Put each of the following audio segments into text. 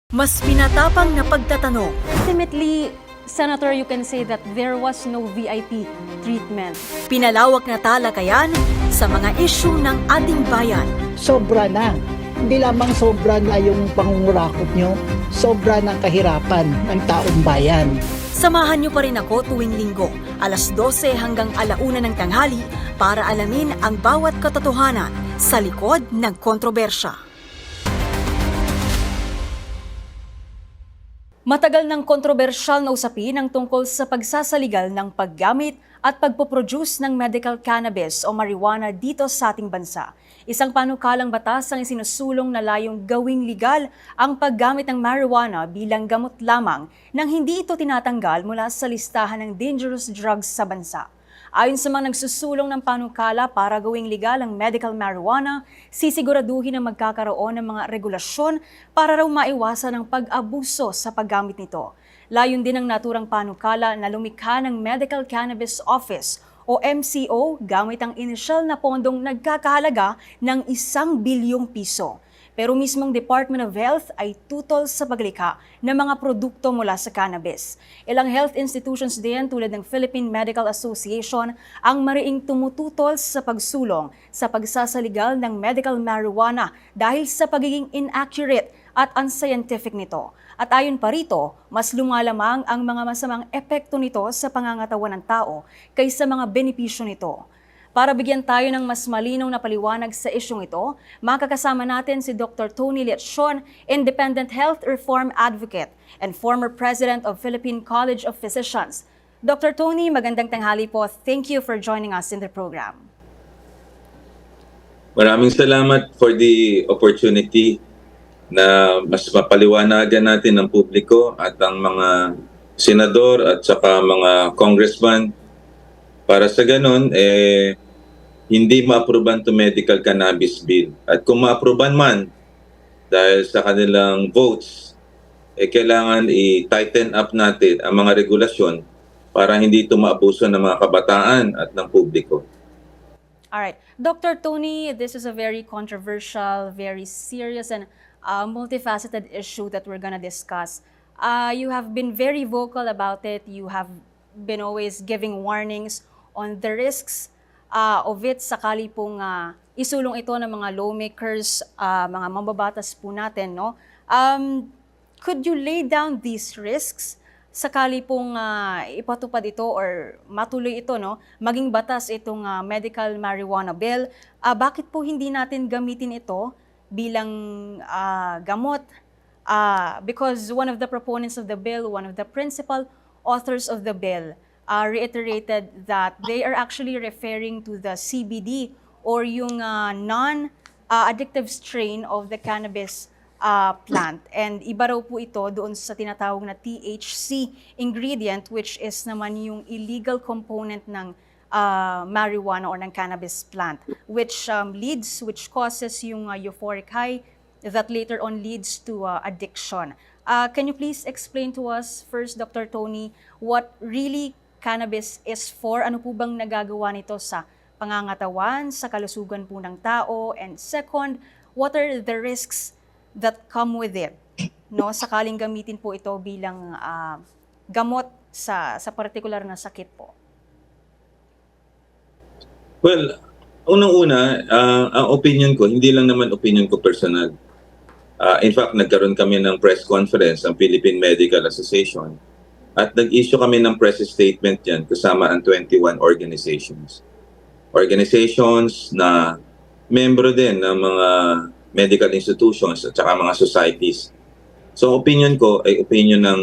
Mas pinatapang na pagtatanong, Ultimately, Senator, you can say that there was no VIP treatment. pinalawak na talakayan sa mga isyu ng ating bayan. Sobra na. Hindi lamang sobra na yung pangungurakot nyo, sobra ng kahirapan ng taong bayan. Samahan niyo pa rin ako tuwing linggo, alas 12 hanggang alauna ng tanghali para alamin ang bawat katotohanan sa likod ng kontrobersya. Matagal ng kontrobersyal na usapin ang tungkol sa pagsasaligal ng paggamit at pagpoproduce ng medical cannabis o marijuana dito sa ating bansa. Isang panukalang batas ang isinusulong na layong gawing legal ang paggamit ng marijuana bilang gamot lamang nang hindi ito tinatanggal mula sa listahan ng dangerous drugs sa bansa. Ayon sa mga nagsusulong ng panukala para gawing legal ang medical marijuana, sisiguraduhin na magkakaroon ng mga regulasyon para raw maiwasan ang pag-abuso sa paggamit nito. Layon din ng naturang panukala na lumikha ng Medical Cannabis Office o MCO gamit ang inisyal na pondong nagkakahalaga ng 1 bilyong piso. Pero mismong Department of Health ay tutol sa paglikha ng mga produkto mula sa cannabis. Ilang health institutions din tulad ng Philippine Medical Association ang mariing tumututol sa pagsulong sa pagsasaligal ng medical marijuana dahil sa pagiging inaccurate at unscientific nito. At ayon pa rito, mas lumalamang ang mga masamang epekto nito sa pangangatawan ng tao kaysa mga benepisyo nito. Para bigyan tayo ng mas malinaw na paliwanag sa isyong ito, makakasama natin si Dr. Tony Leachon, Independent Health Reform Advocate and former President of Philippine College of Physicians. Dr. Tony, magandang tanghali po. Thank you for joining us in the program. Maraming salamat for the opportunity na mas mapaliwanagan natin ang publiko at ang mga senador at saka mga congressman para sa ganun, hindi ma-aproban to medical cannabis bill. At kung ma-aproban man, dahil sa kanilang votes, kailangan i-tighten up natin ang mga regulasyon para hindi ito maabuso ng mga kabataan at ng publiko. Alright. Dr. Tony, this is a very controversial, very serious and multifaceted issue that we're gonna discuss. You have been very vocal about it. You have been always giving warnings on the risks of it sakali pong isulong ito ng mga lawmakers, mga mambabatas po natin, no? Could you lay down these risks sakali pong ipatupad ito or matuloy ito, no? Maging batas itong medical marijuana bill. Bakit po hindi natin gamitin ito bilang gamot? Because one of the proponents of the bill, one of the principal authors of the bill, reiterated that they are actually referring to the CBD or yung non-addictive strain of the cannabis plant. And iba raw po ito doon sa tinatawag na THC ingredient, which is naman yung illegal component ng marijuana or ng cannabis plant, which causes yung euphoric high that later on leads to addiction. Can you please explain to us first, Dr. Tony, what really cannabis is for? Ano po bang nagagawa nito sa pangangatawan, sa kalusugan po ng tao? And second, what are the risks that come with it? No, sakaling gamitin po ito bilang gamot sa particular na sakit po. Well, unang-una, ang opinion ko, hindi lang naman opinion ko personal. In fact, nagkaroon kami ng press conference ang Philippine Medical Association at nag-issue kami ng press statement yan kasama ang 21 organizations. Organizations na membro din ng mga medical institutions at saka mga societies. So opinion ko ay opinion ng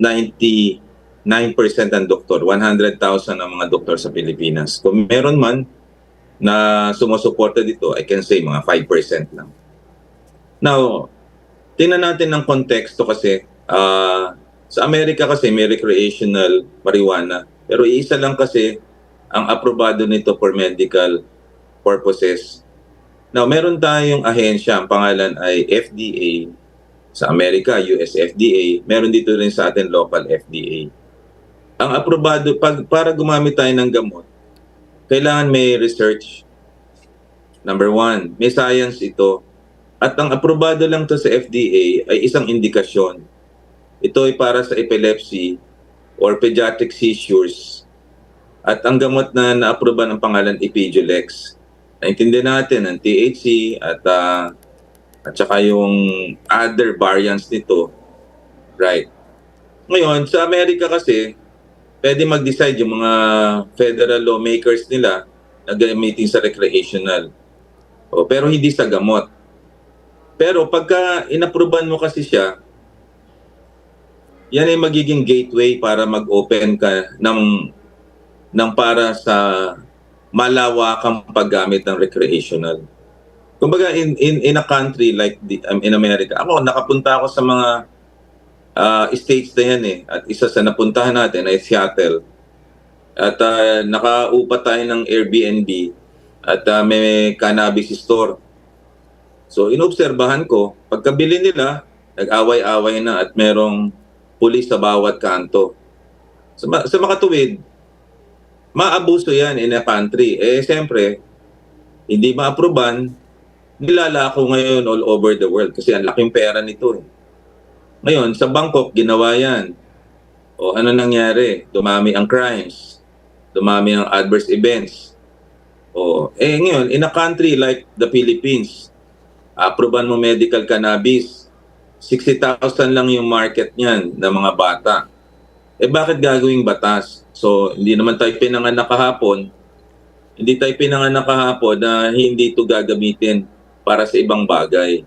99% ng doktor, 100,000 ang mga doktor sa Pilipinas. Kung meron man na sumusuporta dito, I can say mga 5% lang. Now, tingnan natin ng konteksto kasi sa Amerika kasi may recreational marijuana, pero isa lang kasi ang aprobado nito for medical purposes. Now, meron tayong ahensya, ang pangalan ay FDA sa Amerika, US FDA. Meron dito rin sa atin local FDA. Ang aprobado, para gumamit tayo ng gamot, kailangan may research. Number one, may science ito. At ang aprobado lang to sa FDA ay isang indikasyon. Ito ay para sa epilepsy or pediatric seizures. At ang gamot na naaproban ng pangalan Epidiolex. Naintindihan natin ang THC at saka yung other variants nito. Right. Ngayon, sa Amerika kasi, pwede mag-decide yung mga federal lawmakers nila na gamitin sa recreational. Pero hindi sa gamot. Pero pagka inaproban mo kasi siya, yan ay magiging gateway para mag-open ka ng para sa malawakang paggamit ng recreational. Kumbaga in a country like in America, ako nakapunta ako sa mga states na yan eh. At isa sa napuntahan natin ay Seattle. At nakaupa tayo ng Airbnb at may cannabis store. So inobserbahan ko, pagkabili nila, nag-away-away na at merong pulis sa bawat kanto. Sa makatuwid, maabuso yan in a country. Siyempre, hindi ma-aproban, nilalako ngayon all over the world kasi ang laking pera nito eh. Ngayon, sa Bangkok, ginawa yan. Ano nangyari? Dumami ang crimes. Dumami ang adverse events. Ngayon, in a country like the Philippines, aproban mo medical cannabis, 60,000 lang yung market niyan ng mga bata. Bakit gagawing batas? So, hindi naman tayo pinanganak kahapon. Hindi tayo pinanganak kahapon na hindi ito gagamitin para sa ibang bagay.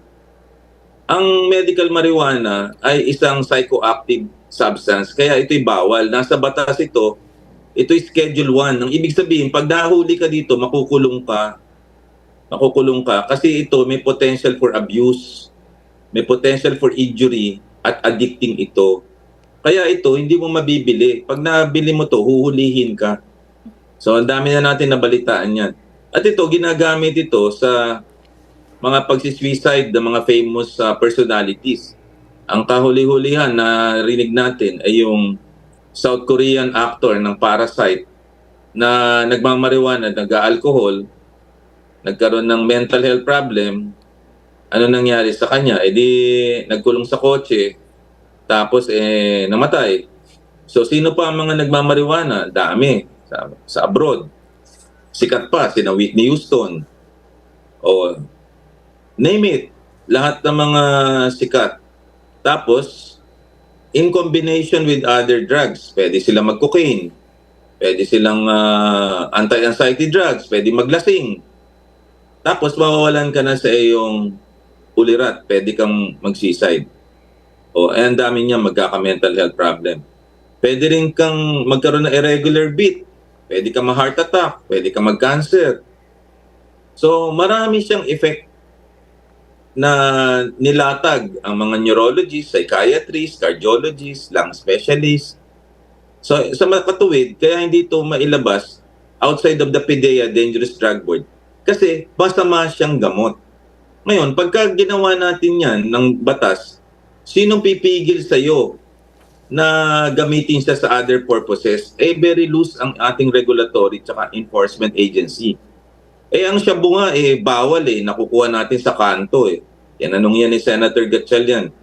Ang medical marijuana ay isang psychoactive substance, kaya ito'y bawal. Nasa batas ito'y Schedule 1. Ang ibig sabihin, pag nahuli ka dito, makukulong ka kasi ito may potential for abuse, may potential for injury at addicting ito. Kaya ito, hindi mo mabibili. Pag nabili mo to, huhulihin ka. So, ang dami na natin nabalitaan yan. At ito, ginagamit ito sa mga pagsisuicide ng mga famous personalities. Ang kahuli-hulihan na rinig natin ay yung South Korean actor ng Parasite na nagmamariwana, nag-alcohol, nagkaroon ng mental health problem. Ano nangyari sa kanya? Nagkulong sa kotse, tapos namatay. So sino pa ang mga nagmamariwana? Dami sa abroad. Sikat pa, sina Whitney Houston. Name it. Lahat ng mga sikat. Tapos, in combination with other drugs, pwede silang mag-cocaine, pwede silang anti-anxiety drugs, pwede maglasing. Tapos, mawawalan ka na sa iyong ulirat, pwede kang mag-suicide. Ang dami niya magkaka-mental health problem. Pwede rin kang magkaroon ng irregular beat, pwede kang ma-heart attack, pwede kang mag-cancer. So, marami siyang effect na nilatag ang mga neurologists, psychiatrists, cardiologists, lung specialists. So sa makatuwid, kaya hindi ito mailabas outside of the PDEA Dangerous Drug Board kasi masama siyang gamot. Ngayon, pagka ginawa natin yan ng batas, sinong pipigil sa iyo na gamitin siya sa other purposes? Very loose ang ating regulatory at enforcement agency. Ang shabu nga, bawal nakukuha natin sa kanto Yan, anong yan ni Senator Gatchalian?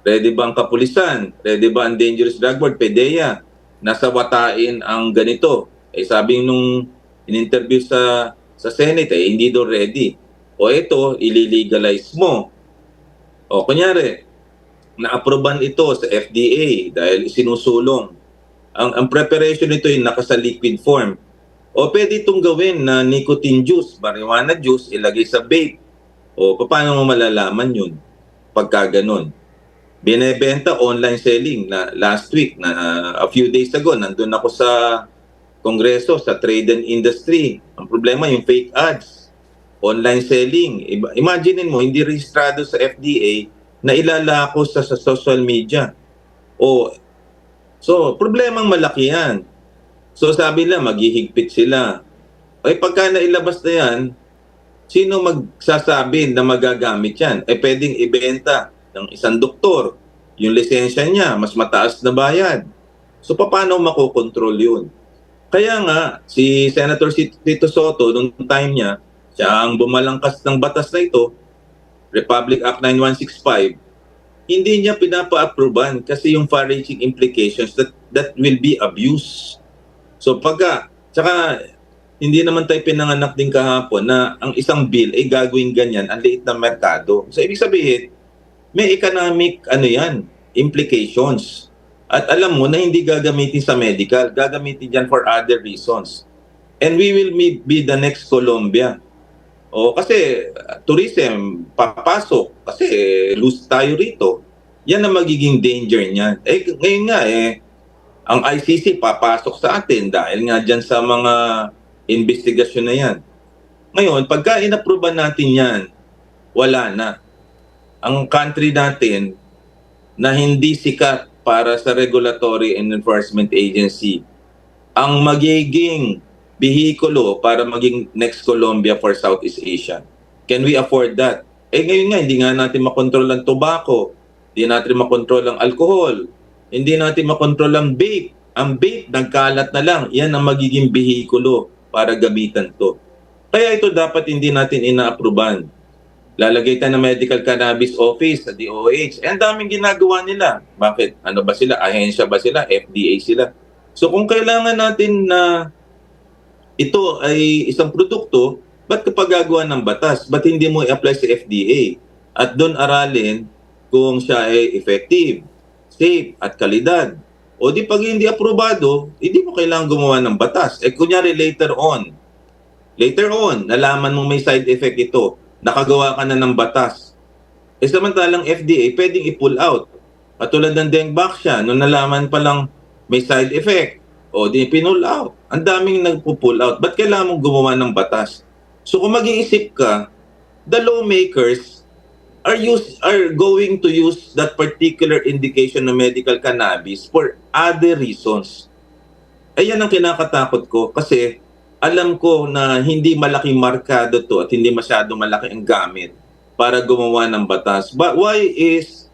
Ready ba ang kapulisan? Ready ba ang Dangerous Drug Board? PDEA. Nasa watain ang ganito. Sabi nung in-interview sa Senate, hindi daw ready. Ito, ililegalize mo. Kunyari, na-aproban ito sa FDA dahil sinusulong. Ang preparation nito ay nasa liquid form. Pwede itong gawin na nicotine juice, marijuana juice, ilagay sa vape. Paano mo malalaman yun pagka ganun? Binebenta online selling na last week, na a few days ago, nandun ako sa Kongreso, sa Trade and Industry. Ang problema, yung fake ads, online selling. Imaginin mo, hindi rehistrado sa FDA na ilalako sa social media. So, problemang malaki yan. So, sabi nila, maghihigpit sila. Pagka nailabas na yan, sino magsasabi na magagamit yan? Pwedeng ibenta ng isang doktor. Yung lisensya niya, mas mataas na bayad. So, paano makokontrol yun? Kaya nga, si Senator Tito Soto, nung time niya, siya ang bumalangkas ng batas na ito, Republic Act 9165, hindi niya pinapa-approvean kasi yung far-reaching implications that will be abuse. So tsaka hindi naman tayo pinanganak din kahapon na ang isang bill ay gagawin ganyan, ang liit na merkado. So ibig sabihin, may economic implications. At alam mo na hindi gagamitin sa medical, gagamitin dyan for other reasons. And we will be the next Colombia. O kasi tourism, papasok, kasi loose tayo rito. Yan ang magiging danger niyan. Ngayon nga ang ICC papasok sa atin dahil nga dyan sa mga investigasyon na yan. Ngayon, pagka inapprovean natin yan, wala na. Ang country natin na hindi sikat para sa regulatory and enforcement agency, ang magiging bihikulo para maging next Colombia for Southeast Asia. Can we afford that? Ngayon nga, hindi nga natin makontrol ang tobacco, hindi natin makontrol ang alcohol, hindi natin makontrol ang vape. Ang vape, nagkalat na lang. Yan ang magiging bihikulo para gamitan to. Kaya ito dapat hindi natin ina-approvean. Lalagay tayo ng medical cannabis office sa DOH. Ang daming ginagawa nila. Bakit? Ano ba sila? Ahensya ba sila? FDA sila? So kung kailangan natin na ito ay isang produkto, ba't kapag gagawa ng batas? Ba't hindi mo i-apply sa FDA? At doon aralin kung siya ay effective, safe, at kalidad. O di pag hindi aprobado, hindi mo kailangan gumawa ng batas. Kunyari later on, nalaman mo may side effect ito, nakagawa ka na ng batas. Samantalang FDA, pwedeng i-pull out. Katulad ng Dengbaxia, nung nalaman pa lang may side effect, o di pinull out. Ang daming nagpo-pull out. Ba't kailangan mong gumawa ng batas? So kung mag-iisip ka, the lawmakers are going to use that particular indication ng medical cannabis for other reasons. Ayan ang kinakatakot ko kasi alam ko na hindi malaking markado to at hindi masyado malaki ang gamit para gumawa ng batas. But why is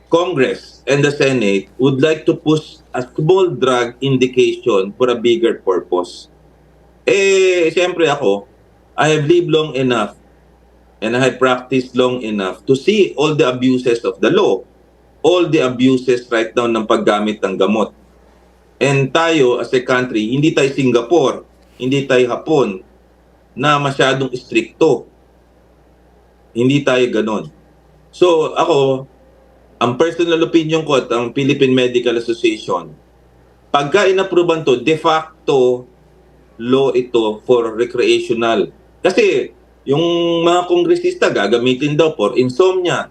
Congress and the Senate would like to push a small drug indication for a bigger purpose? Siyempre ako, I have lived long enough and I have practiced long enough to see all the abuses of the law, all the abuses right now ng paggamit ng gamot. And tayo as a country, hindi tayo Singapore, hindi tayo Hapon, na masyadong stricto. Hindi tayo ganon. So ako, ang personal opinion ko at ang Philippine Medical Association, pagka inapprovean to, de facto law ito for recreational. Kasi yung mga kongresista gagamitin daw for insomnia,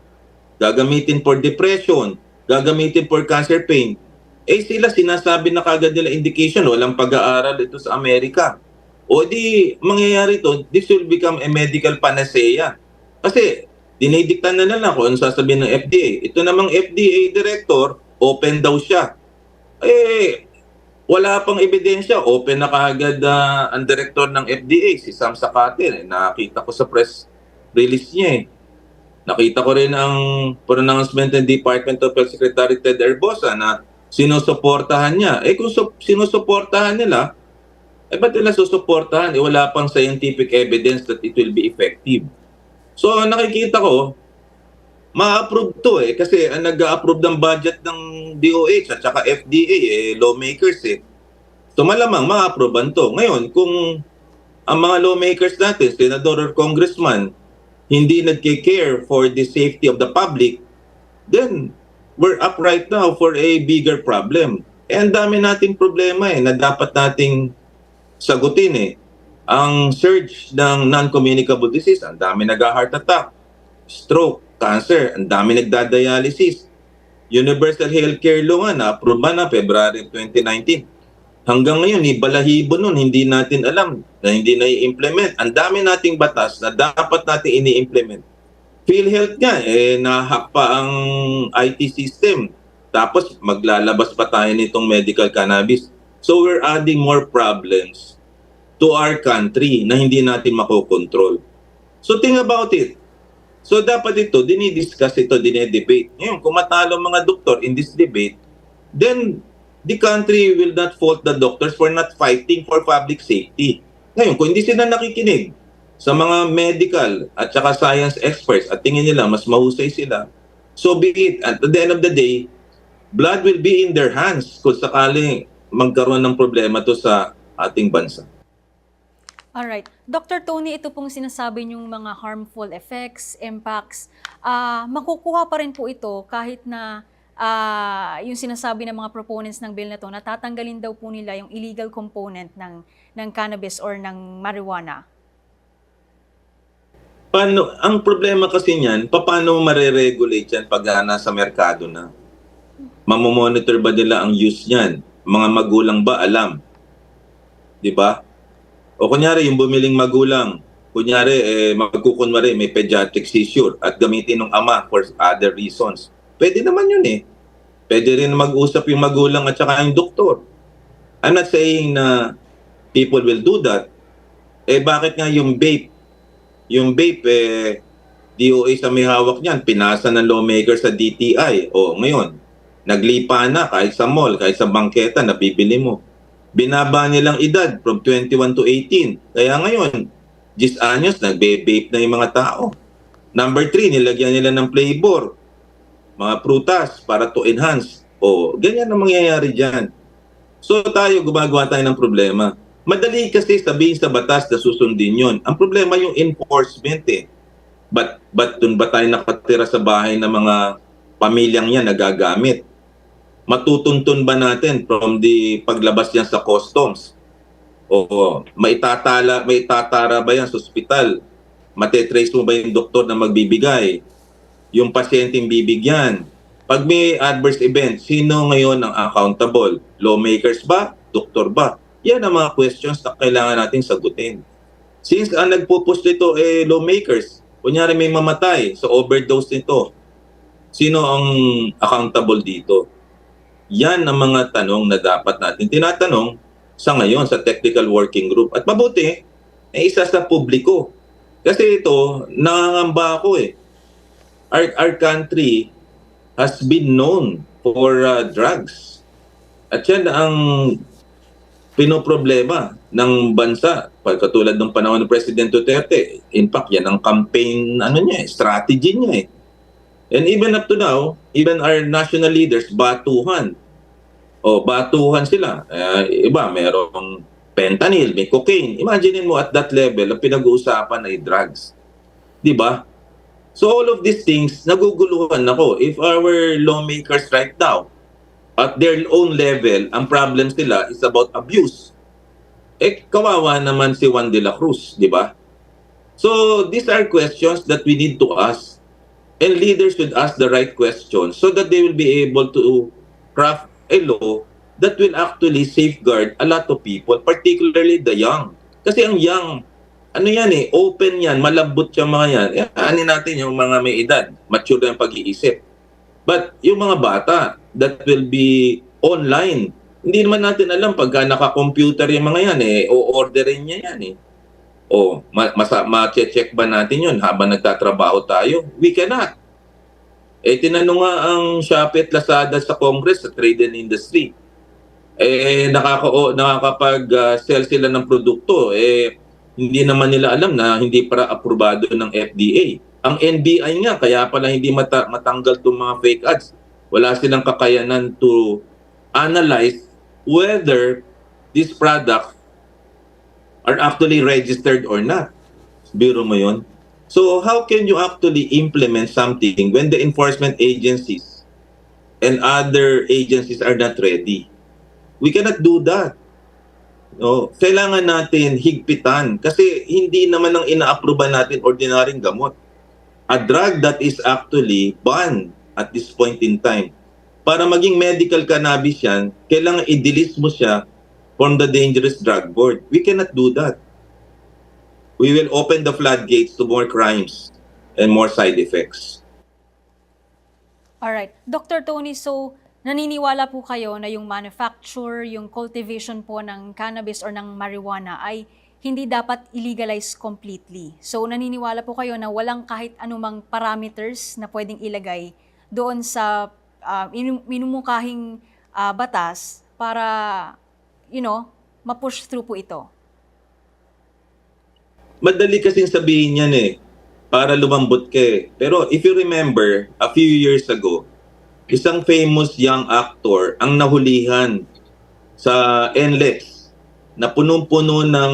gagamitin for depression, gagamitin for cancer pain. Sila sinasabi na kagad nila indication, walang pag-aaral ito sa Amerika. O di mangyayari to, this will become a medical panacea. Kasi dinidikta na lang kung ano sasabihin ng FDA. Ito namang FDA director, open daw siya. Wala pang ebidensya. Open na kaagad ang director ng FDA, si Sam Sakatin. Nakita ko sa press release niya. Nakita ko rin ang pronouncement ng Department of Health Secretary Ted Herbosa na sinusuportahan niya. Kung sinusuportahan nila, ba't nila susuportahan? Wala pang scientific evidence that it will be effective. So nakikita ko, ma-approve to kasi ang nag-a-approve ng budget ng DOH at saka FDA, lawmakers So malamang ma-approvean to. Ngayon, kung ang mga lawmakers natin, senador or congressman, hindi nagke-care for the safety of the public, then we're up right now for a bigger problem. Ang dami nating problema na dapat nating sagutin Ang surge ng non-communicable disease, ang dami nag-heart attack, stroke, cancer, ang dami nagda-dialysis. Universal Healthcare Law nga, na-approve na February 2019. Hanggang ngayon, balahibo nun, hindi natin alam na hindi na-i-implement. Ang dami nating batas na dapat natin ini-implement. PhilHealth nga, nahack pa ang IT system. Tapos maglalabas pa tayo nitong medical cannabis. So we're adding more problems to our country na hindi natin makokontrol. So think about it. So dapat ito, dinidiscuss ito, dinedebate. Ngayon, kung matalo mga doktor in this debate, then the country will not fault the doctors for not fighting for public safety. Ngayon, kung hindi sila nakikinig, sa mga medical at saka science experts at tingin nila mas mahusay sila, so be it. At the end of the day, blood will be in their hands kung sakaling magkaroon ng problema to sa ating bansa. Alright. Dr. Tony, ito pong sinasabi niyong mga harmful effects, impacts, makukuha pa rin po ito kahit na yung sinasabi ng mga proponents ng bill na to, natatanggalin daw po nila yung illegal component ng cannabis or ng marijuana. Paano, ang problema kasi niyan, paano mare-regulate yan pag nasa merkado na? Mamomonitor ba nila ang use niyan? Mga magulang ba alam? Di ba? O kunyari, yung bumiling magulang, kunyari, magkukunwari, may pediatric seizure at gamitin ng ama for other reasons. Pwede naman yun eh. Pwede rin mag-usap yung magulang at saka yung doktor. I'm not saying na people will do that. Bakit nga yung vape? Yung vape, DOA sa may hawak niyan, pinasa ng lawmaker sa DTI. O ngayon, naglipa na kahit sa mall, kahit sa bangketa, nabibili mo. Binaba nilang edad from 21 to 18. Kaya ngayon, 10 anyos, nagbe-vape na yung mga tao. Number 3, nilagyan nila ng flavor. Mga prutas para to enhance. O, ganyan ang mangyayari dyan. So tayo, gumagawa tayo ng problema. Madali kasi sabihin sa batas na susundin yon. Ang problema yung enforcement eh. But dun ba tayo nakatira sa bahay ng mga pamilyang yan nagagamit? Matutuntun ba natin from the paglabas yan sa customs? O may tatara ba yan sa ospital? Matetrace mo ba yung doktor na magbibigay? Yung pasyenteng bibigyan? Pag may adverse event, sino ngayon ang accountable? Lawmakers ba? Doktor ba? Yan ang mga questions na kailangan natin sagutin. Since ang nagpo-push nito lawmakers, kunyari may mamatay sa overdose nito, sino ang accountable dito? Yan ang mga tanong na dapat natin tinatanong sa ngayon sa technical working group. At mabuti, isa sa publiko. Kasi ito, nangangamba ako eh. Our country has been known for drugs. At yan ang pinoproblema ng bansa. Katulad ng panahon ng President Duterte. In fact, yan ang campaign strategy niya eh. And even up to now, even our national leaders, batuhan. Batuhan sila. Iba, merong fentanyl, may cocaine. Imagine mo at that level, ang pinag-uusapan ay drugs. Di ba? So all of these things, naguguluhan ako. If our lawmakers right now, at their own level, ang problems nila is about abuse. Kawawa naman si Juan de la Cruz, di ba? So these are questions that we need to ask. And leaders should ask the right questions so that they will be able to craft a law that will actually safeguard a lot of people, particularly the young. Kasi ang young, open yan, malambot yung mga yan. Ano natin yung mga may edad, mature na yung pag-iisip. But yung mga bata that will be online, hindi naman natin alam pagka naka-computer yung mga yan, o-orderin niya yan eh. Ma-check ba natin yun habang nagtatrabaho tayo? We cannot. Tinanong nga ang Shopee at Lazada sa Congress, sa trade and industry. Nakakapag-sell sila ng produkto. Hindi naman nila alam na hindi para aprobado ng FDA. Ang NBI nga, kaya pala hindi matanggal itong mga fake ads. Wala silang kakayanan to analyze whether these products are actually registered or not. Biro mo yun? So how can you actually implement something when the enforcement agencies and other agencies are not ready? We cannot do that. No, kailangan natin higpitan kasi hindi naman ang ina-aproban natin ordinaryong gamot. A drug that is actually banned at this point in time. Para maging medical cannabis yan, kailangan i-delist mo siya from the dangerous drug board. We cannot do that. We will open the floodgates to more crimes and more side effects. Alright. Dr. Tony, so naniniwala po kayo na yung manufacture, yung cultivation po ng cannabis or ng marijuana ay hindi dapat illegalize completely. So naniniwala po kayo na walang kahit anumang parameters na pwedeng ilagay doon sa minumukahing batas para, ma-push through po ito? madali kasing sabihin yan eh, para lumambot ka eh. Pero if you remember, a few years ago, isang famous young actor ang nahulihan sa NLEX na punong-puno ng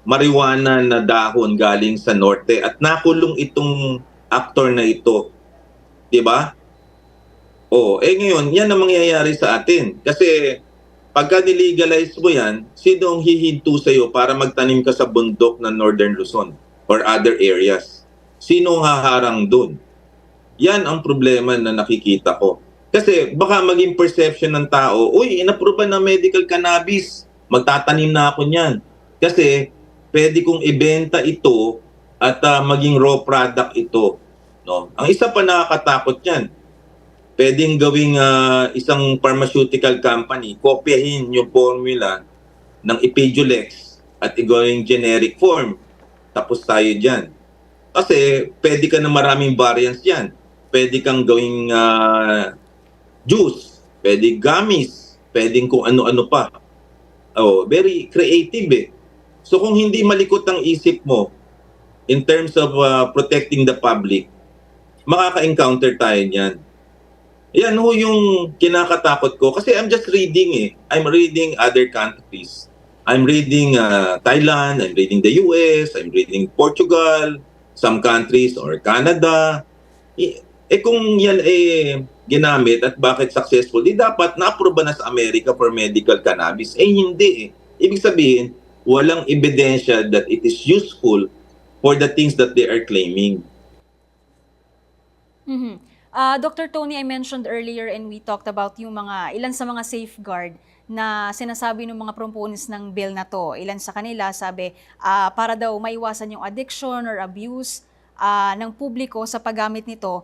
marijuana na dahon galing sa norte at nakulong itong actor na ito. 'Di ba? Ngayon, yan ang mangyayari sa atin. Kasi pagka nilegalize mo yan, sino ang hihinto sa'yo para magtanim ka sa bundok ng Northern Luzon or other areas? Sino ang haharang dun? Yan ang problema na nakikita ko. Kasi baka maging perception ng tao, uy, inapruban na medical cannabis, magtatanim na ako niyan. Kasi pwede kong ibenta ito at maging raw product ito. No? Ang isa pa nakakatakot yan, pwedeng gawing isang pharmaceutical company, kopyahin yung formula ng Epidulex at igawing generic form. Tapos tayo dyan. Kasi pwede ka na maraming variants yan. Pwede kang gawing juice, pwede gummies, pwedeng kung ano-ano pa. Very creative eh. So kung hindi malikot ang isip mo in terms of protecting the public, makaka-encounter tayo niyan. Yan ho yung kinakatakot ko kasi I'm just reading eh. I'm reading other countries. I'm reading Thailand, I'm reading the US, I'm reading Portugal, some countries or Canada. Kung yan ginamit at bakit successful, di dapat na-aproba na sa Amerika for medical cannabis. Hindi eh. Ibig sabihin, walang ebidensya that it is useful for the things that they are claiming. Dr. Tony, I mentioned earlier and we talked about yung ilan sa mga safeguard na sinasabi ng mga proponents ng bill na to. Ilan sa kanila sabi, para daw maiwasan yung addiction or abuse ng publiko sa paggamit nito,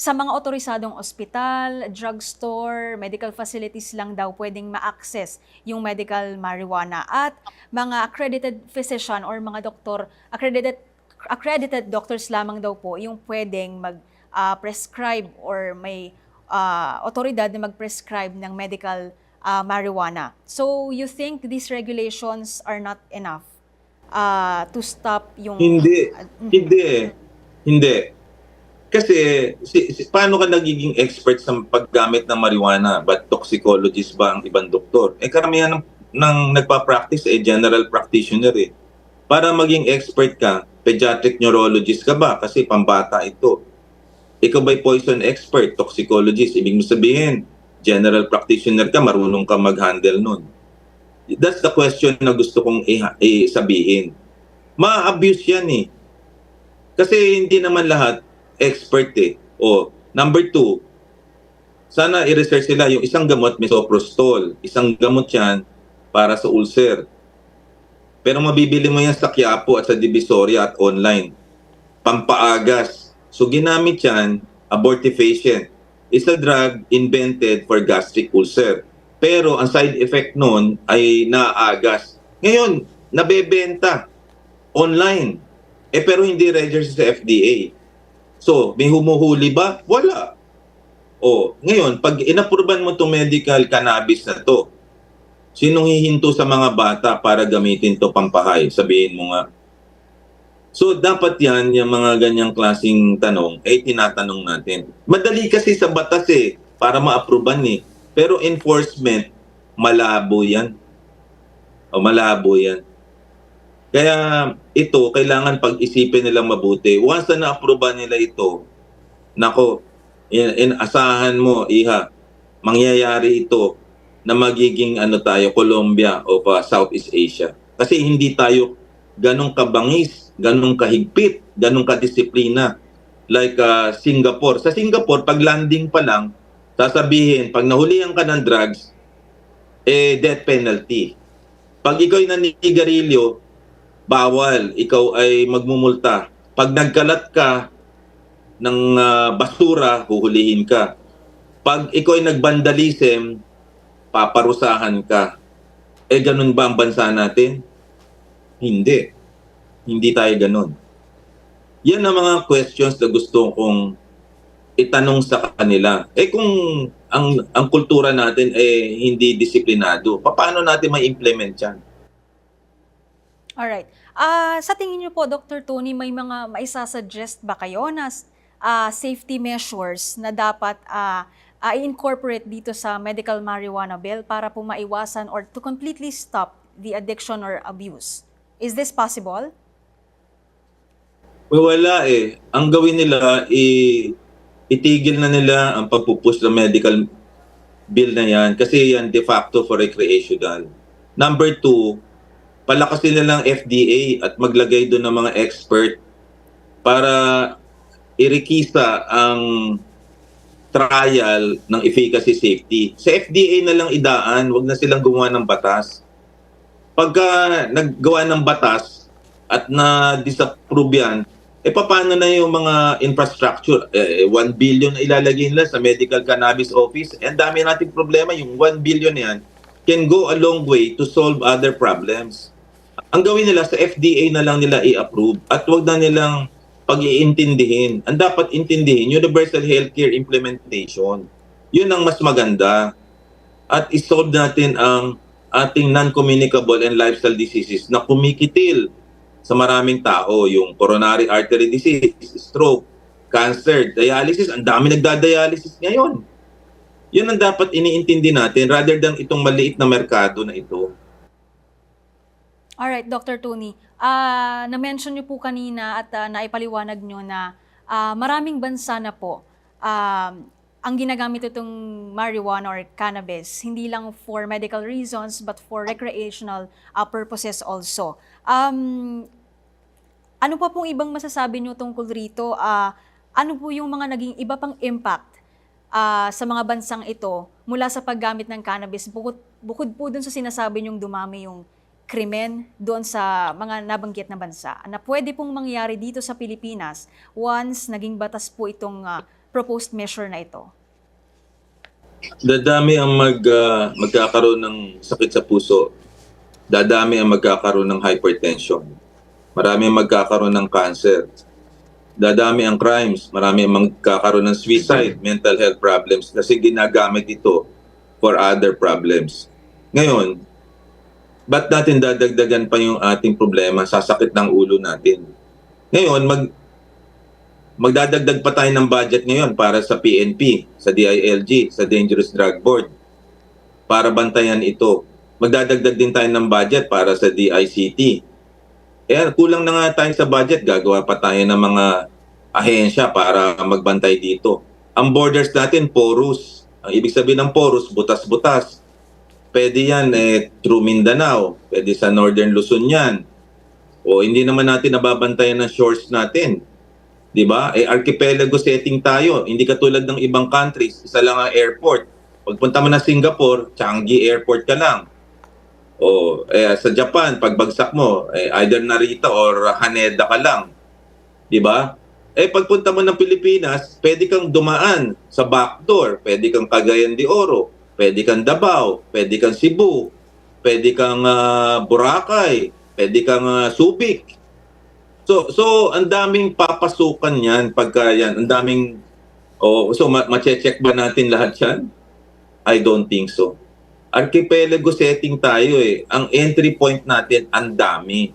sa mga otorisadong ospital, drugstore, medical facilities lang daw pwedeng ma-access yung medical marijuana at mga accredited physician or mga doktor, accredited doctors lamang daw po yung pwedeng prescribe or may otoridad na mag-prescribe ng medical marijuana. So you think these regulations are not enough to stop yung... Hindi. Kasi paano ka nagiging expert sa paggamit ng marijuana? But toxicologist ba ang ibang doktor? Karamihan ng nagpa-practice general practitioner eh. Para maging expert ka, pediatric neurologist ka ba? Kasi pambata ito. Ikaw ba'y poison expert, toxicologist? Ibig mo sabihin, general practitioner ka, marunong ka mag-handle nun. That's the question na gusto kong sabihin. Ma-abuse yan eh. Kasi hindi naman lahat expert eh. Number 2, sana i-research sila yung isang gamot misoprostol. Isang gamot yan para sa ulcer. Pero mabibili mo yan sa Quiapo at sa Divisoria at online. Pampaagas. So ginamit yan, abortifacient. Is a drug invented for gastric ulcer. Pero ang side effect nun ay naaagas. Ngayon, nabebenta online. Pero hindi registered sa FDA. So, may humuhuli ba? Wala. Ngayon, pag inapruban mo itong medical cannabis na to, sinong hihinto sa mga bata para gamitin to pampahay? Sabihin mo nga. So, dapat yan, yung mga ganyang klaseng tanong, tinatanong natin. Madali kasi sa batas para ma-aproban eh. Pero enforcement, malabo yan. Malabo yan. Kaya ito, kailangan pag-isipin nilang mabuti. Once na na-aproban nila ito, nako, asahan mo, mangyayari ito na magiging Colombia o Southeast Asia. Kasi hindi tayo ganong kabangis, ganong kahigpit, ganong kadisiplina like Singapore. Sa Singapore, pag landing pa lang, sasabihin, pag nahulihan ka ng drugs, death penalty. Pag ikaw'y naninigarilyo, bawal, ikaw ay magmumulta. Pag nagkalat ka ng basura, huhulihin ka. Pag ikaw ay nagbandalism, paparusahan ka. Ganun ba ang bansa natin? Hindi. Hindi tayo ganun. Yan ang mga questions na gusto kong itanong sa kanila. Kung ang kultura natin hindi disiplinado, paano natin ma-implement yan? Alright. Sa tingin niyo po, Dr. Tony, may mga maisasuggest ba kayo na safety measures na dapat i-incorporate dito sa medical marijuana bill para po maiwasan or to completely stop the addiction or abuse? Is this possible? Well, wala eh. Ang gawin nila, itigil na nila ang pagpupush ng medical bill na yan kasi yan de facto for recreational. Number two, palakasin nila ang FDA at maglagay doon ng mga expert para irikisa ang trial ng efficacy safety. Sa FDA na lang idaan, wag na silang gumawa ng batas. Pagka naggawa ng batas at na-disapprove yan, paano na yung mga infrastructure? 1 billion na ilalagay nila sa medical cannabis office. Ang dami nating problema. Yung 1 billion yan can go a long way to solve other problems. Ang gawin nila sa FDA na lang nila i-approve at wag na nilang pag-iintindihin. Ang dapat intindihin, universal healthcare implementation. Yun ang mas maganda. At isolve natin ang ating non-communicable and lifestyle diseases na kumikitil sa maraming tao, yung coronary artery disease, stroke, cancer, dialysis. Ang dami nagda-dialysis ngayon. Yun ang dapat iniintindi natin rather than itong maliit na merkado na ito. Alright, Dr. Tony. Na-mention niyo po kanina at naipaliwanag niyo na maraming bansa na po ang ginagamit itong marijuana or cannabis, hindi lang for medical reasons but for recreational purposes also. Ano pa pong ibang masasabi niyo tungkol rito? Ano po yung mga naging iba pang impact sa mga bansang ito mula sa paggamit ng cannabis? Bukod po dun sa sinasabi niyong dumami yung krimen doon sa mga nabanggit na bansa na pwede pong mangyari dito sa Pilipinas once naging batas po itong proposed measure na ito? Dadami ang magkakaroon ng sakit sa puso. Dadami ang magkakaroon ng hypertension. Marami ang magkakaroon ng cancer. Dadami ang crimes. Marami ang magkakaroon ng suicide, mental health problems kasi ginagamit ito for other problems. Ngayon, ba't natin dadagdagan pa yung ating problema? Sasakit ng ulo natin. Ngayon, magdadagdag pa tayo ng budget ngayon para sa PNP, sa DILG, sa Dangerous Drug Board para bantayan ito. Magdadagdag din tayo ng budget para sa DICT. Kulang na nga tayo sa budget, gagawa pa tayo ng mga ahensya para magbantay dito. Ang borders natin, porous. Ang ibig sabihin ng porous, butas-butas. Pwede yan through Mindanao, pwede sa Northern Luzon yan. O hindi naman natin nababantayan ng shores natin. 'Di ba? Archipelago setting tayo. Hindi katulad ng ibang countries, isa lang ang airport. Pagpunta mo na Singapore, Changi Airport ka lang. O sa Japan, pagbagsak mo, either Narita or Haneda ka lang. 'Di ba? Pagpunta mo ng Pilipinas, pwede kang dumaan sa backdoor, pwede kang Cagayan de Oro, pwede kang Davao, pwede kang Cebu, pwede kang Boracay, pwede kang Subic. So ang daming papasukan yan pagka yan. Ang daming, ma-check ba natin lahat yan? I don't think so. Archipelago setting tayo eh. Ang entry point natin, ang dami.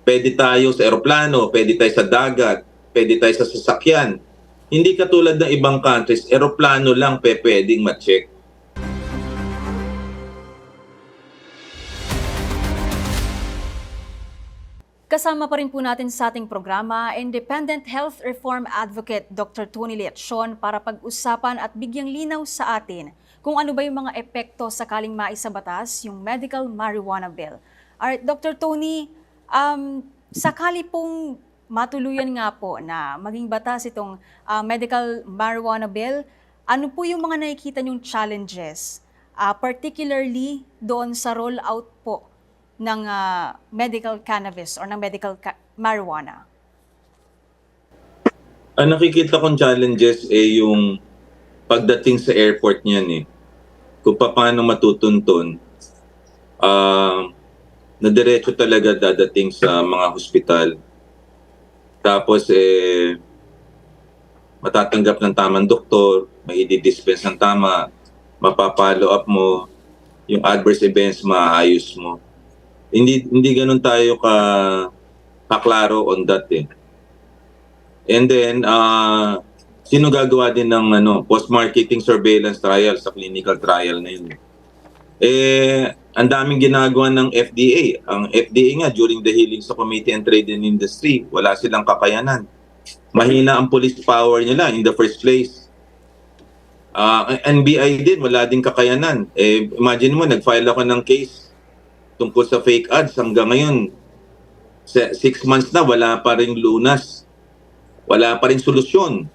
Pwede tayo sa eroplano, pwede tayo sa dagat, pwede tayo sa sasakyan. Hindi katulad ng ibang countries, eroplano lang pwedeng ma-check. Kasama pa rin po natin sa ating programa, Independent Health Reform Advocate Dr. Tony Leachon para pag-usapan at bigyang linaw sa atin kung ano ba yung mga epekto sakaling maisabatas yung medical marijuana bill. Alright, Dr. Tony, sakali pong matuluyan nga po na maging batas itong medical marijuana bill, ano po yung mga nakikita nyong challenges, particularly doon sa rollout po ng medical cannabis or ng medical marijuana? Ang nakikita kong challenges yung pagdating sa airport niyan kung paano matutuntun na diretso talaga dadating sa mga hospital. Tapos matatanggap ng tamang doktor, may i-dispense ng tama, mapapalo up mo, yung adverse events maayos mo. Hindi ganun tayo paklaro on that eh. And then, sino gagawa din ng post-marketing surveillance trial sa clinical trial na yun? Ang daming ginagawa ng FDA. Ang FDA nga, during the hearings sa Committee on Trade and Industry, wala silang kakayanan. Mahina ang police power nila in the first place. NBI din, wala din kakayanan. Imagine mo, nag-file ako ng case tungkol sa fake ads. Hanggang ngayon, 6 months na, wala pa rin lunas. Wala pa rin solusyon.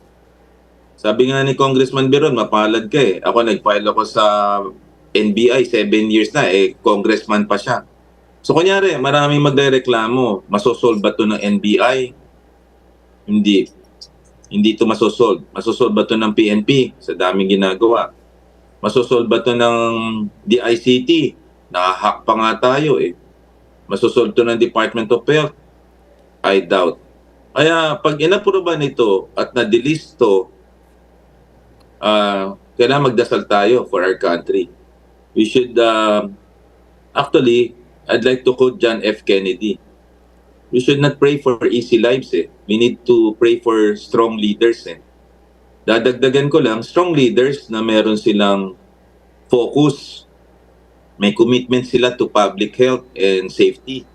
Sabi nga ni Congressman Beron, mapalad ka eh. Ako, nag-file ako sa NBI, 7 years na, congressman pa siya. So, kunyari, maraming magreklamo. Masosolve ba ito ng NBI? Hindi. Hindi ito masosolve. Masosolve ba ito ng PNP? Sa daming ginagawa. Masosolve ba ito ng DICT? Nakahack pa nga tayo eh. Masosolve ito ng Department of Health? I doubt. Kaya, pag inaproba nito at na-delist ito, kailangan magdasal tayo for our country. We should, actually, I'd like to quote John F. Kennedy. We should not pray for easy lives eh. We need to pray for strong leaders eh. Dadagdagan ko lang, strong leaders na meron silang focus, may commitment sila to public health and safety.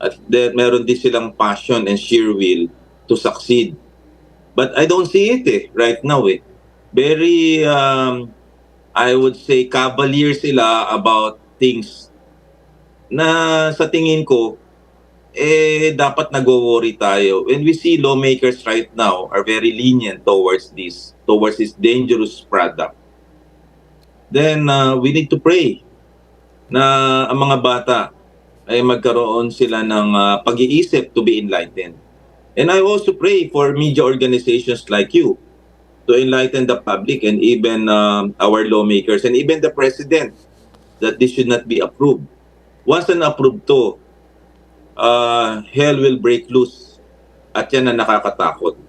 At meron din silang passion and sheer will to succeed. But I don't see it eh, right now eh. Very, I would say, cavalier sila about things na sa tingin ko, dapat nag-worry tayo. When we see lawmakers right now are very lenient towards this dangerous product, then we need to pray na ang mga bata ay magkaroon sila ng pag-iisip to be enlightened. And I also pray for media organizations like you to enlighten the public and even our lawmakers and even the president that this should not be approved. Once na-approved to, hell will break loose at yan na nakakatakot.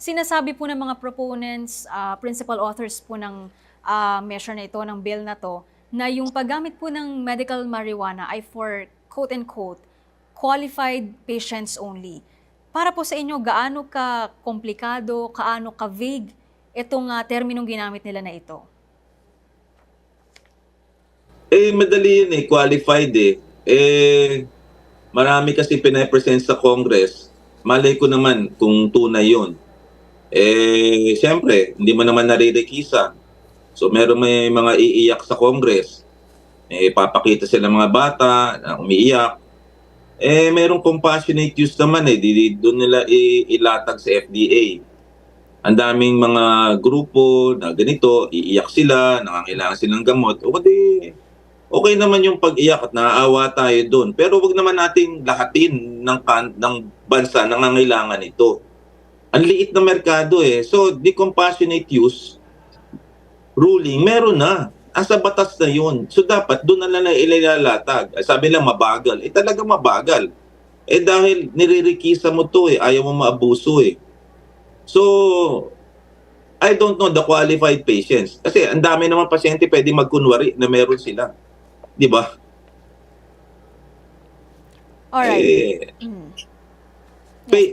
Sinasabi po ng mga proponents, principal authors po ng measure na ito, ng bill na to, na yung paggamit po ng medical marijuana ay for quote-unquote qualified patients only. Para po sa inyo, gaano ka komplikado, gaano ka vague itong terminong ginamit nila na ito? Madali yun eh, qualified eh. Marami kasi pinapresent sa Congress. Malay ko naman kung tunay yun. Siyempre, hindi mo naman naririkisa. So may mga iiyak sa Congress. Papakita sila mga bata na umiiyak. Merong compassionate use naman doon nila ilatag sa FDA. Ang daming mga grupo na ganito, iiyak sila, nangangailangan silang gamot. Okay naman yung pag-iyak at naaawa tayo doon. Pero wag naman nating lahatin ng bansa na nangangailangan ito. Ang liit na merkado eh. So, the compassionate use ruling, meron na. Asa batas na yun. So, dapat doon na lang ilalatag. Sabi lang mabagal. Talaga mabagal. Dahil niririkisa mo to ayaw mo maabuso eh. So, I don't know the qualified patients. Kasi ang dami naman pasyente pwede magkunwari na meron sila. Di ba? Alright.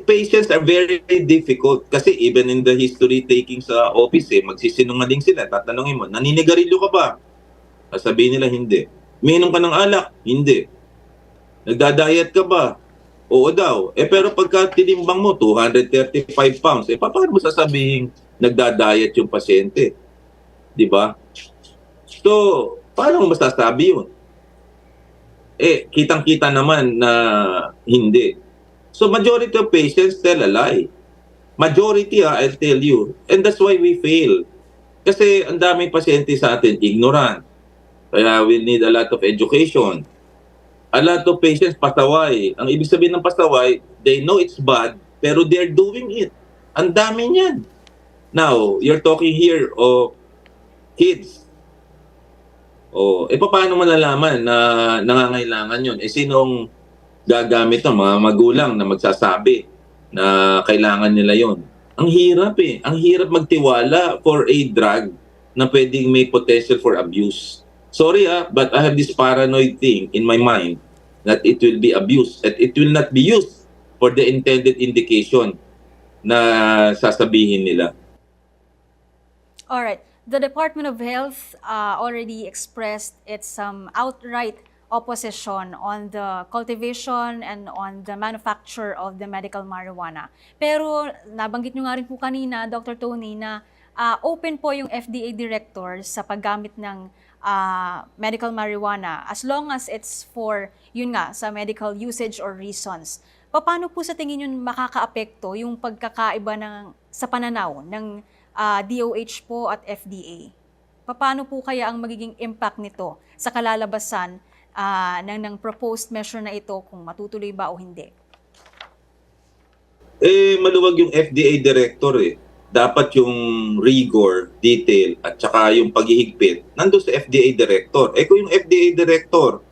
Patients are very difficult kasi even in the history taking sa office magsisinungaling sila. Tatanungin mo, naninigarilyo ka ba? Sasabihin nila, hindi. Minom ka ng alak? Hindi. Nagda-diet ka ba? Oo daw. Pero pagka tinimbang mo, 235 pounds, paano mo sasabihin nagda-diet yung pasyente? Di ba? So, paano mo masasabi yun? Kitang-kita naman na hindi. So, majority of patients tell a lie. Majority, I'll tell you. And that's why we fail. Kasi ang daming pasyente sa atin, ignorant. Kaya we need a lot of education. A lot of patients, pasaway. Ang ibig sabihin ng pasaway, they know it's bad, pero they're doing it. Ang dami niyan. Now, you're talking here of kids. Paano mo nalaman na nangangailangan yun? Sinong gagamit ng mga magulang na magsasabi na kailangan nila yon? Ang hirap Ang hirap magtiwala for a drug na pwedeng may potential for abuse. Sorry but I have this paranoid thing in my mind that it will be abused at it will not be used for the intended indication na sasabihin nila. All right. The Department of Health already expressed its outright opposition on the cultivation and on the manufacture of the medical marijuana. Pero nabanggit nyo nga rin po kanina, Dr. Tony, na open po yung FDA director sa paggamit ng medical marijuana as long as it's for, yun nga, sa medical usage or reasons. Paano po sa tingin yun makakaapekto yung pagkakaiba sa pananaw ng DOH po at FDA? Paano po kaya ang magiging impact nito sa kalalabasan ng proposed measure na ito kung matutuloy ba o hindi? Maluwag yung FDA director Dapat yung rigor, detail, at saka yung paghihigpit nandun sa FDA director. Kung yung FDA director,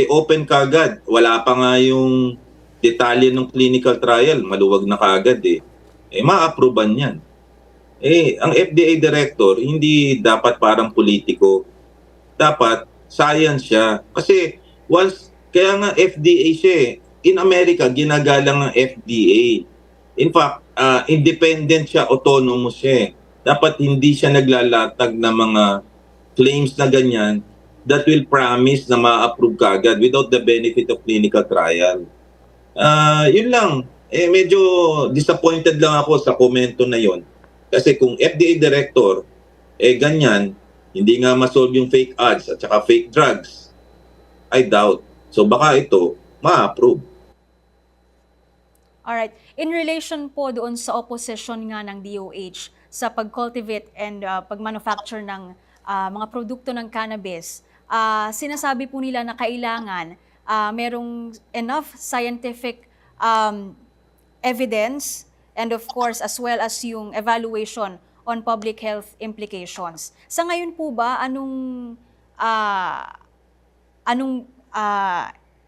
open kagad. Wala pa nga yung detalye ng clinical trial. Maluwag na kagad ma-approvean yan. Ang FDA director, hindi dapat parang politiko. Dapat science siya. Kasi kaya nga FDA siya In America, ginagalang ng FDA. In fact, independent siya, autonomous siya. Dapat hindi siya naglalatag ng mga claims na ganyan that will promise na ma-approve kagad without the benefit of clinical trial. Yun lang. Medyo disappointed lang ako sa komento na yon. Kasi kung FDA director, ganyan, hindi nga masolve yung fake ads at saka fake drugs, I doubt. So baka ito, ma-approve. Alright. In relation po doon sa opposition nga ng DOH sa pag-cultivate and pag-manufacture ng mga produkto ng cannabis, sinasabi po nila na kailangan merong enough scientific evidence and of course as well as yung evaluation on public health implications. Sa ngayon po ba, anong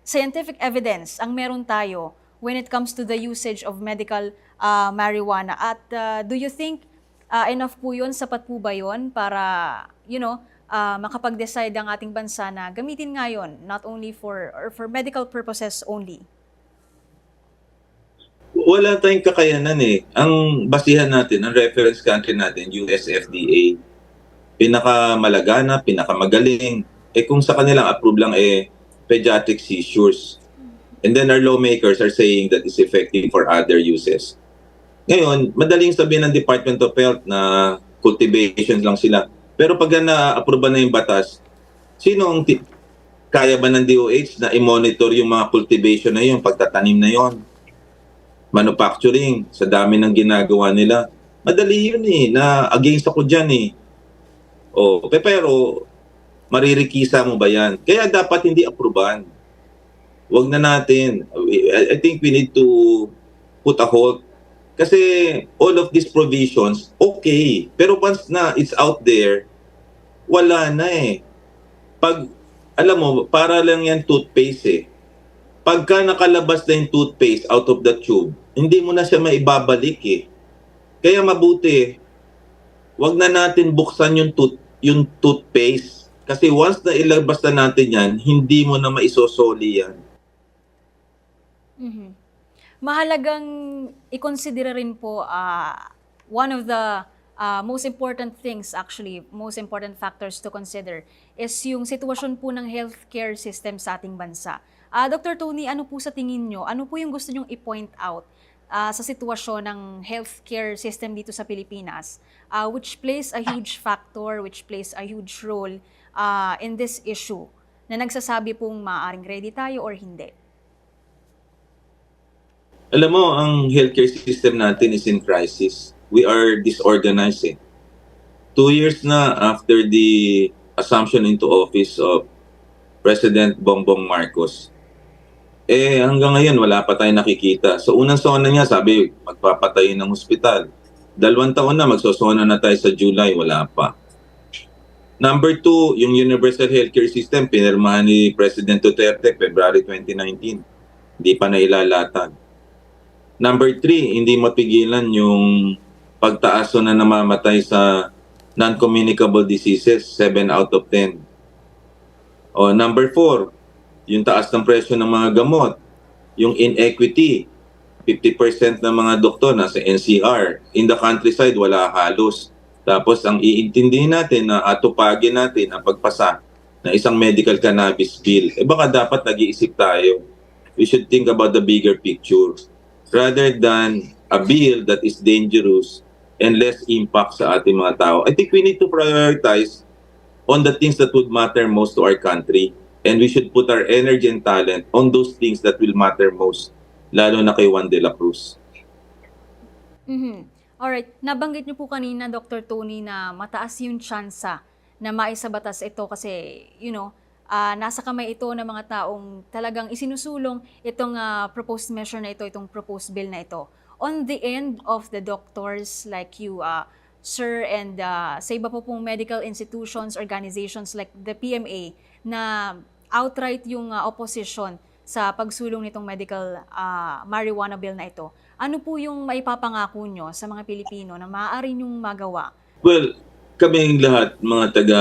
scientific evidence ang meron tayo when it comes to the usage of medical marijuana? At do you think enough po yun, sapat po ba yun para, makapag-decide ang ating bansa na gamitin nga yun, not only for medical purposes only? Wala tayong kakayanan Ang basihan natin, ang reference country natin, US FDA, pinakamalagana, pinakamagaling. Kung sa kanilang approve lang pediatric seizures. And then our lawmakers are saying that it's effective for other uses. Ngayon, madaling sabihin ng Department of Health na cultivation lang sila. Pero pag na-approve na yung batas, kaya ba ng DOH na i-monitor yung mga cultivation na yun, pagtatanim na yun, manufacturing, sa dami ng ginagawa nila? Madali yun na against ako dyan pero maririkisa mo ba yan? Kaya dapat hindi approvean. Wag na natin. I think we need to put a halt. Kasi all of these provisions, okay. Pero once na it's out there, wala na alam mo, para lang yan toothpaste Pagka nakalabas na yung toothpaste out of the tube, hindi mo na siya maibabalik Kaya mabuti, wag na natin buksan yung toothpaste. Kasi once na ilabas na natin yan, hindi mo na maisosoli yan. Mm-hmm. Mahalagang i-consider rin po one of the most important things, actually, most important factors to consider is yung sitwasyon po ng healthcare system sa ating bansa. Dr. Tony, ano po sa tingin nyo? Ano po yung gusto nyong i-point out sa sitwasyon ng healthcare system dito sa Pilipinas, which plays a huge factor, which plays a huge role in this issue na nagsasabi pong maaaring ready tayo or hindi? Alam mo, ang healthcare system natin is in crisis. We are disorganized 2 years na after the assumption into office of President Bongbong Marcos, hanggang ngayon wala pa tayong nakikita. So unang sona niya, sabi, magpapatayin ng ospital. 2 taon na, magsosona na tayo sa July, wala pa. Number 2, yung universal healthcare system, pinirmahan ni President Duterte, February 2019. Hindi pa nailalatag. Number 3, hindi mapigilan yung pagtaas na namamatay sa non-communicable diseases, 7 out of 10. Number 4, yung taas ng presyo ng mga gamot, yung inequity, 50% ng mga doktor nasa NCR. In the countryside, wala halos. Tapos ang iintindihin natin na atupagin natin ang pagpasa na isang medical cannabis bill, baka dapat nag-iisip tayo. We should think about the bigger picture rather than a bill that is dangerous and less impact sa ating mga tao. I think we need to prioritize on the things that would matter most to our country, and we should put our energy and talent on those things that will matter most, lalo na kay Juan de la Cruz. Alright, nabanggit niyo po kanina, Dr. Tony, na mataas yung tsansa na maisabatas ito kasi, nasa kamay ito ng mga taong talagang isinusulong itong proposed measure na ito, itong proposed bill na ito. On the end of the doctors like you, sir, and sa iba po pong medical institutions, organizations like the PMA na outright yung opposition sa pagsulong nitong medical marijuana bill na ito, ano po yung maipapangako nyo sa mga Pilipino na maaari nyong magawa? Well, kaming lahat, mga taga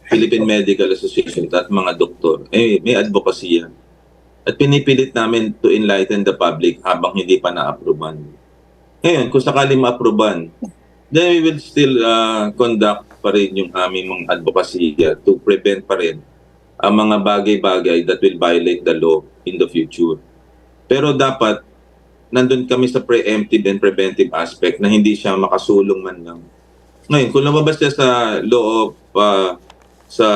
Philippine Medical Association at mga doktor, may advocacy yan. At pinipilit namin to enlighten the public habang hindi pa na-aproban. Ngayon, kung sakali ma-aproban, then we will still conduct pa rin yung aming mga advocacy to prevent pa rin ang mga bagay-bagay that will violate the law in the future. Pero dapat, nandun kami sa preemptive and preventive aspect na hindi siya makasulong man lang. Ngayon, kung lumabas siya sa law of sa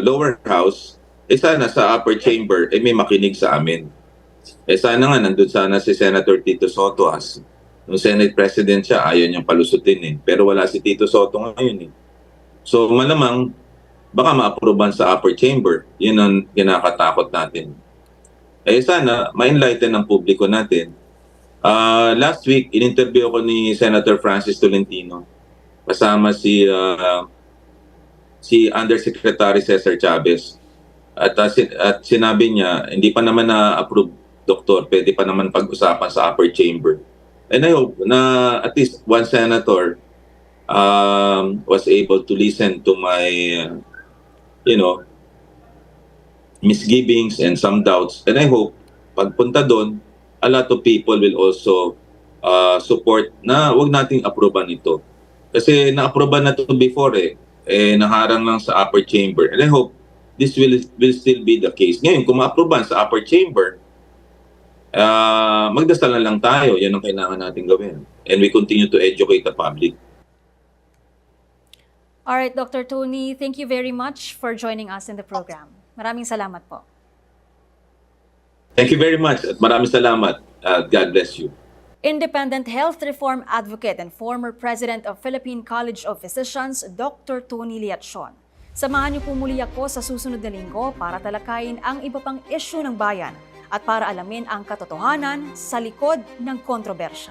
lower house, sana sa upper chamber, may makinig sa amin. Sana nga, nandun sana si Senator Tito Soto as nung Senate President siya, ayaw niyang palusutin Pero wala si Tito Soto ngayon So malamang, baka ma-aproban sa upper chamber. Yun ang kinakatakot natin. Sana, ma-enlighten ang publiko natin. Last week, in-interview ko ni Senator Francis Tolentino. Kasama si Undersecretary Cesar Chavez. At sinabi niya, hindi pa naman na-approve, Doktor. Pwede pa naman pag-usapan sa upper chamber. And I hope na at least one senator was able to listen to my, misgivings and some doubts. And I hope, pagpunta doon, a lot of people will also support na wag nating aproban ito. Kasi na-aproban na ito before naharang lang sa upper chamber. And I hope this will still be the case. Ngayon, kung ma-aproban sa upper chamber, magdasal na lang tayo. Yan ang kailangan natin gawin. And we continue to educate the public. Alright, Dr. Tony, thank you very much for joining us in the program. Maraming salamat po. Thank you very much at maraming salamat. God bless you. Independent health reform advocate and former president of Philippine College of Physicians, Dr. Tony Liacion. Samahan niyo po muli ako sa susunod na linggo para talakayin ang iba pang issue ng bayan at para alamin ang katotohanan sa likod ng kontrobersya.